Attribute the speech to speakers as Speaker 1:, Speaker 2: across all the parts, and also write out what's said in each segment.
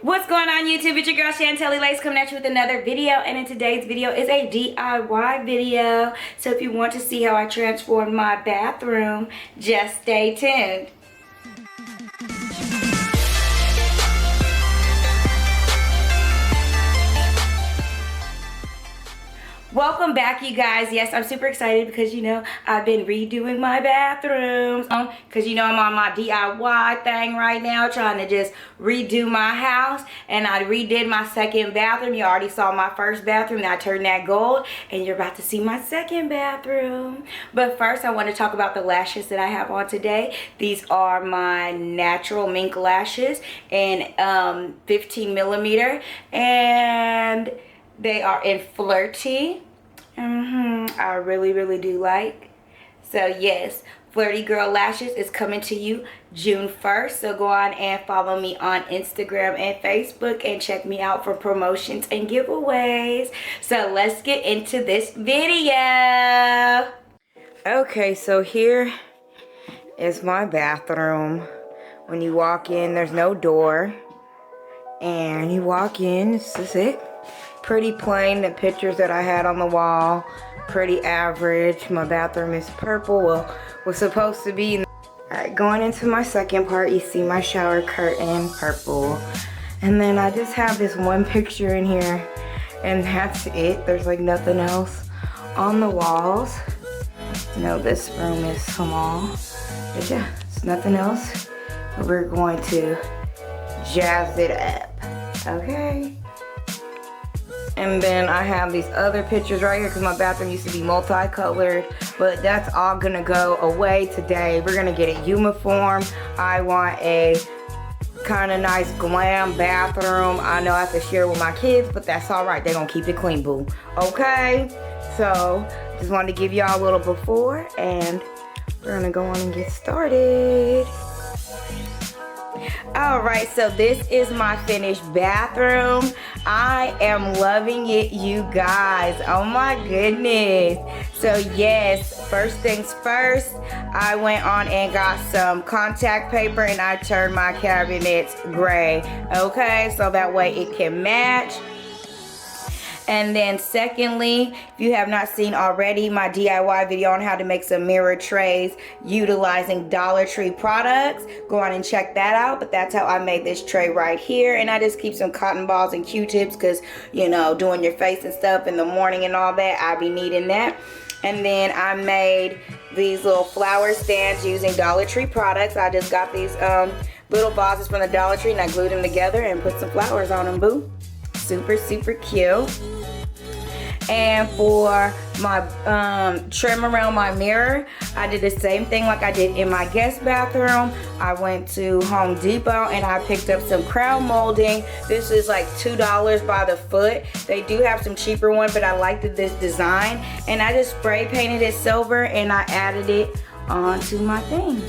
Speaker 1: What's going on YouTube? It's your girl Shantelle Lace coming at you with another video, and in today's video is a DIY video. So if you want to see how I transformed my bathroom, just stay tuned. Welcome back, you guys. Yes, I'm super excited because, you know, I've been redoing my bathrooms. Because, you know, I'm on my DIY thing right now, trying to just redo my house. And I redid my second bathroom. You already saw my first bathroom. Now I turned that gold. And you're about to see my second bathroom. But first, I want to talk about the lashes that I have on today. These are my natural mink lashes in 15 millimeter. And they are in Flirty. I really do like. So yes, Flirty Girl Lashes is coming to you June 1st. So go on and follow me on Instagram and Facebook and check me out for promotions and giveaways. So let's get into this video. Okay, so here is my bathroom. When you walk in, there's no door. And you walk in, this is it. Pretty plain. The pictures that I had on the wall, pretty average. My bathroom is purple. Well, was supposed to be. Alright, going into my second part, you see my shower curtain, purple. And then I just have this one picture in here, and that's it. There's like nothing else on the walls. No, this room is small. But yeah, it's nothing else. We're going to jazz it up. Okay. And then I have these other pictures right here because my bathroom used to be multicolored, but that's all gonna go away today. We're gonna get it uniform. I want a kind of nice glam bathroom. I know I have to share with my kids, but that's all right. They're gonna keep it clean, boo. Okay? So, just wanted to give y'all a little before, and we're gonna go on and get started. Alright, so this is my finished bathroom. I am loving it, you guys. Oh my goodness. So yes, first things first, I went on and got some contact paper and I turned my cabinets gray. Okay, so that way it can match. And then secondly, if you have not seen already my DIY video on how to make some mirror trays utilizing Dollar Tree products, go on and check that out. But that's how I made this tray right here. And I just keep some cotton balls and Q-tips because, you know, doing your face and stuff in the morning and all that, I be needing that. And then I made these little flower stands using Dollar Tree products. I just got these little vases from the Dollar Tree and I glued them together and put some flowers on them, boo. Super cute. And for my trim around my mirror, I did the same thing like I did in my guest bathroom. I went to Home Depot and I picked up some crown molding. This is like $2 by the foot. They do have some cheaper one, but I liked this design. And I just spray painted it silver and I added it onto my thing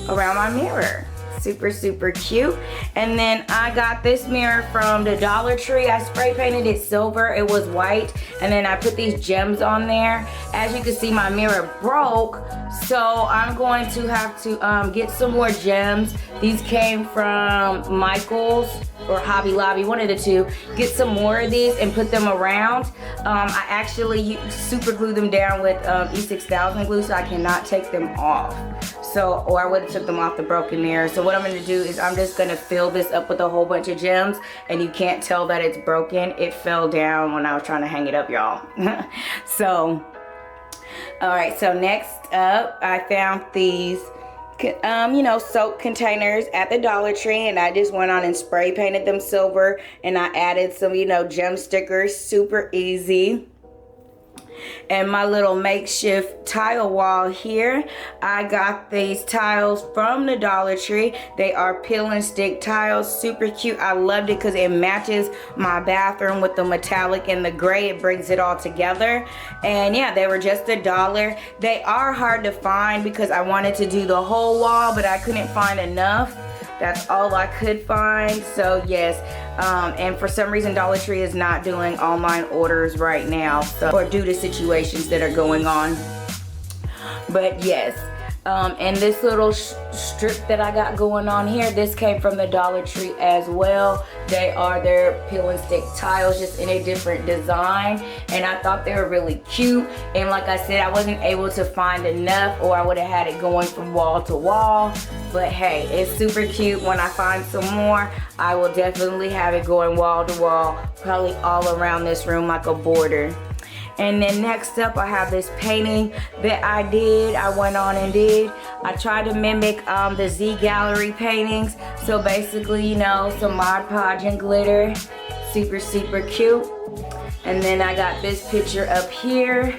Speaker 1: around my mirror. Super cute. And then I got this mirror from the Dollar Tree. I spray painted it silver. It was white. And then I put these gems on there. As you can see, my mirror broke. So I'm going to have to get some more gems. These came from Michael's or Hobby Lobby, one of the two. Get some more of these and put them around. I actually super glue them down with E6000 glue so I cannot take them off. So, or I would have took them off the broken mirror. So what I'm gonna do is I'm just gonna fill this up with a whole bunch of gems, and you can't tell that it's broken. It fell down when I was trying to hang it up, y'all. So, all right, so next up, I found these you know, soap containers at the Dollar Tree, and I just went on and spray painted them silver, and I added some, you know, gem stickers. Super easy. And my little makeshift tile wall here, I got these tiles from the Dollar Tree. They are peel and stick tiles. Super cute. I loved it because it matches my bathroom with the metallic and the gray. It brings it all together. And yeah, they were just $1. They are hard to find because I wanted to do the whole wall, but I couldn't find enough. That's all I could find. So yes, and for some reason Dollar Tree is not doing online orders right now, so, or due to situations that are going on. But yes, And this little strip that I got going on here, this came from the Dollar Tree as well. They are their peel and stick tiles, just in a different design. And I thought they were really cute. And like I said, I wasn't able to find enough, or I would have had it going from wall to wall. But hey, it's super cute. When I find some more, I will definitely have it going wall to wall, probably all around this room like a border. And then next up, I have this painting that I went on and did. I tried to mimic the Z Gallery paintings. So basically, you know, some Mod Podge and glitter. Super, super cute. And then I got this picture up here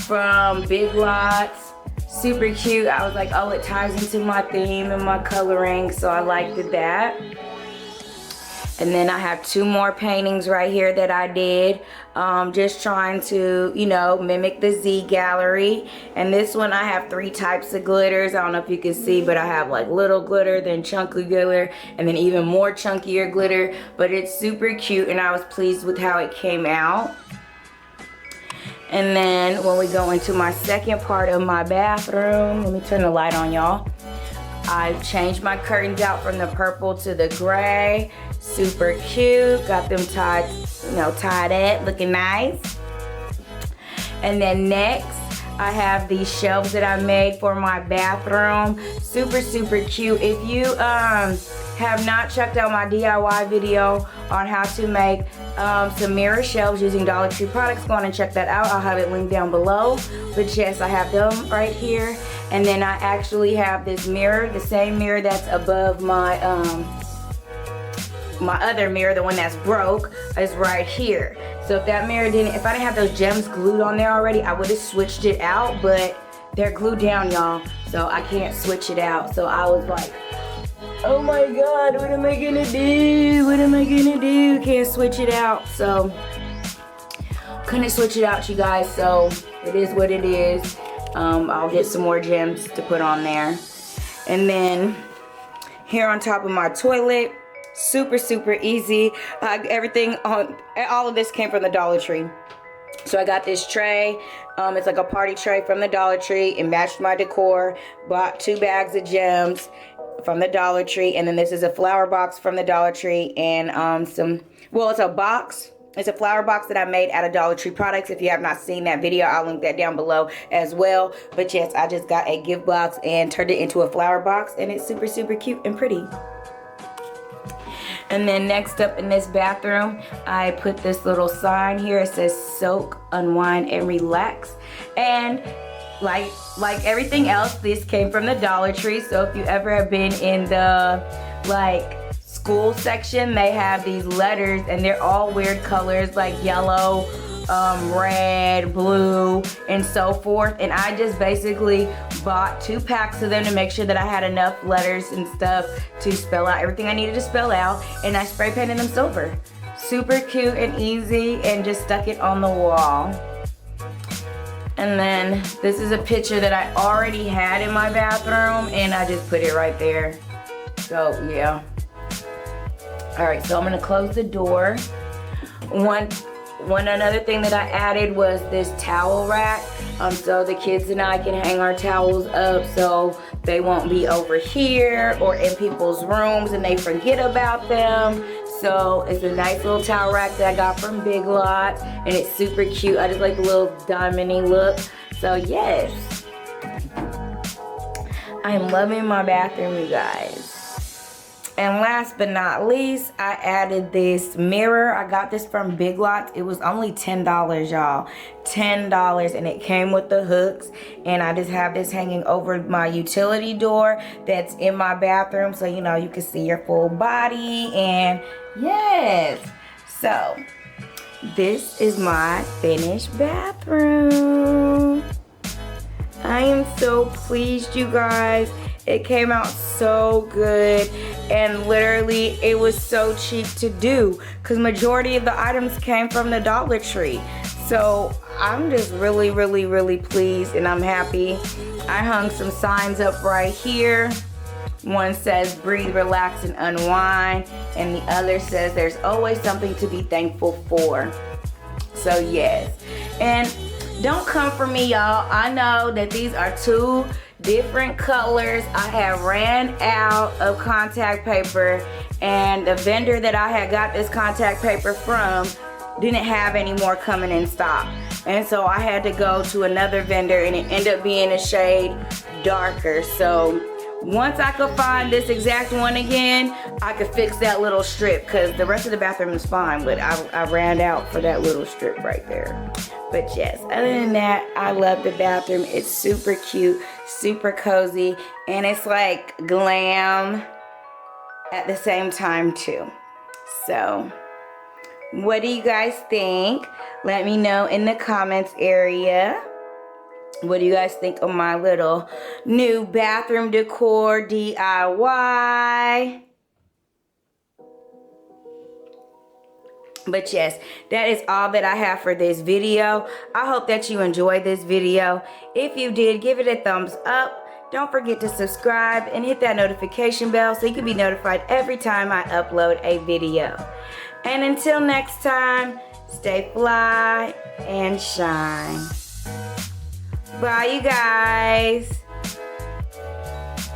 Speaker 1: from Big Lots. Super cute. I was like, oh, it ties into my theme and my coloring, so I liked that. And then I have two more paintings right here that I did. Just trying to, you know, mimic the Z Gallery. And this one I have 3 types of glitters. I don't know if you can see, but I have like little glitter, then chunky glitter, and then even more chunkier glitter. But it's super cute, and I was pleased with how it came out. And then when we go into my second part of my bathroom, let me turn the light on, y'all. I changed my curtains out from the purple to the gray. Super cute. Got them tied, you know, tied up, looking nice. And then next, I have these shelves that I made for my bathroom. Super, super cute. If you have not checked out my DIY video on how to make some mirror shelves using Dollar Tree products, go on and check that out. I'll have it linked down below. But yes, I have them right here. And then I actually have this mirror, the same mirror that's above my my other mirror, the one that's broke, is right here. So if that mirror didn't, if I didn't have those gems glued on there already, I would have switched it out, but they're glued down, y'all, so I can't switch it out. So I was like, oh my God, what am I gonna do? What am I gonna do? Can't switch it out. So couldn't switch it out, you guys, so it is what it is. I'll get some more gems to put on there. And then here on top of my toilet, super, super easy. Everything on, all of this came from the Dollar Tree. So I got this tray. It's like a party tray from the Dollar Tree. It matched my decor. Bought 2 bags of gems from the Dollar Tree. And then this is a flower box from the Dollar Tree. And it's a box. It's a flower box that I made out of Dollar Tree products. If you have not seen that video, I'll link that down below as well. But yes, I just got a gift box and turned it into a flower box. And it's super, super cute and pretty. And then next up in this bathroom, I put this little sign here. It says soak, unwind, and relax. And like everything else, this came from the Dollar Tree. So if you ever have been in the school section, they have these letters, and they're all weird colors like yellow, red, blue, and so forth. And I just basically bought 2 packs of them to make sure that I had enough letters and stuff to spell out everything I needed to spell out, and I spray painted them silver. Super cute and easy, and just stuck it on the wall. And then this is a picture that I already had in my bathroom, and I just put it right there. So yeah. Alright, so I'm gonna close the door. Another thing that I added was this towel rack, so the kids and I can hang our towels up so they won't be over here or in people's rooms and they forget about them. So it's a nice little towel rack that I got from Big Lots, and it's super cute. I just like the little diamond-y look. So yes, I am loving my bathroom, you guys. And last but not least, I added this mirror. I got this from Big Lots. It was only $10, y'all. $10, and it came with the hooks. And I just have this hanging over my utility door that's in my bathroom, so you know you can see your full body. And yes, so this is my finished bathroom. I am so pleased, you guys. It came out so good, and literally it was so cheap to do because majority of the items came from the Dollar Tree. So I'm just really, really, really pleased, and I'm happy. I hung some signs up right here. One says breathe, relax, and unwind, and the other says there's always something to be thankful for. So yes, and don't come for me, y'all. I know that these are 2 different colors. I had ran out of contact paper, and the vendor that I had got this contact paper from didn't have any more coming in stock. And so I had to go to another vendor, and it ended up being a shade darker. So once I could find this exact one again, I could fix that little strip, because the rest of the bathroom is fine, but I ran out for that little strip right there. But yes, other than that, I love the bathroom. It's super cute, super cozy, and it's like glam at the same time too. So what do you guys think? Let me know in the comments area. What do you guys think of my little new bathroom decor DIY? But yes, that is all that I have for this video. I hope that you enjoyed this video. If you did, give it a thumbs up. Don't forget to subscribe and hit that notification bell so you can be notified every time I upload a video. And until next time, stay fly and shine. Bye, you guys.